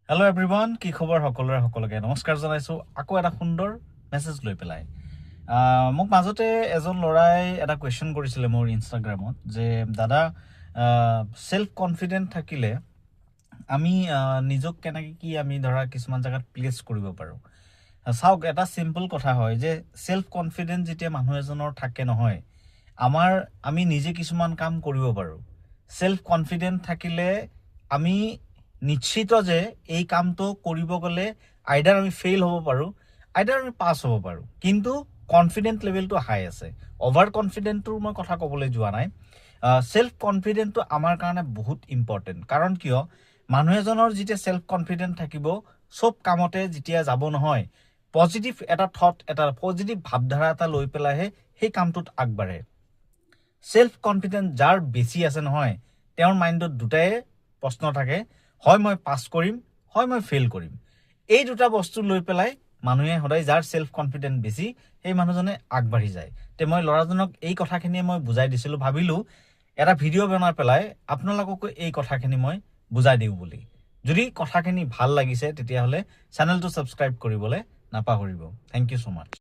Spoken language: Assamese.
হেল্ল' এভৰিৱান, কি খবৰ সকলোৰে সকলোকে নমস্কাৰ জনাইছোঁ। আকৌ এটা সুন্দৰ মেছেজ লৈ পেলাই মোক মাজতে এজন ল'ৰাই এটা কুৱেশ্যন কৰিছিলে মোৰ ইনষ্টাগ্ৰামত যে দাদা, চেল্ফ কনফিডেণ্ট থাকিলে আমি নিজক কেনেকৈ কি আমি ধৰা কিছুমান জেগাত প্লেচ কৰিব পাৰোঁ। চাওক, এটা চিম্পল কথা হয় যে চেল্ফ কনফিডেন্ট যেতিয়া মানুহ এজনৰ থাকে নহয়, আমি নিজে কিছুমান কাম কৰিব পাৰোঁ। চেল্ফ কনফিডেন্ট থাকিলে আমি নিশ্চিত যে এই কামটো কৰিব গ'লে আইডাৰ আমি ফেইল হ'ব পাৰোঁ, আইডাৰ আমি পাছ হ'ব পাৰোঁ, কিন্তু কনফিডেন্ট লেভেলটো হাই আছে। অভাৰ কনফিডেন্টটোৰ মই কথা ক'বলৈ যোৱা নাই। চেল্ফ কনফিডেন্টটো আমাৰ কাৰণে বহুত ইম্পৰ্টেণ্ট। কাৰণ কিয়, মানুহ এজনৰ যেতিয়া চেল্ফ কনফিডেন্ট থাকিব, চব কামতে যেতিয়া যাব নহয়, পজিটিভ এটা থট, এটা পজিটিভ ভাৱধাৰা এটা লৈ পেলাইহে সেই কামটোত আগবাঢ়ে। চেল্ফ কনফিডেন্ট যাৰ বেছি আছে নহয়, তেওঁৰ মাইণ্ডত দুটাই প্ৰশ্ন থাকে, হয় মই পাছ কৰিম, হয় মই ফেইল কৰিম। এই দুটা বস্তু লৈ পেলাই মানুহে সদায়, যাৰ চেল্ফ কনফিডেন্ট বেছি, সেই মানুহজনে আগবাঢ়ি যায়। তে মই ল'ৰাজনক এই কথাখিনিয়ে মই বুজাই দিছিলোঁ, ভাবিলোঁ এটা ভিডিঅ' বনাই পেলাই আপোনালোককো এই কথাখিনি মই বুজাই দিওঁ বুলি। যদি কথাখিনি ভাল লাগিছে তেতিয়াহ'লে চেনেলটো ছাবস্ক্ৰাইব কৰিবলৈ নাপাহৰিব। Thank you so' much.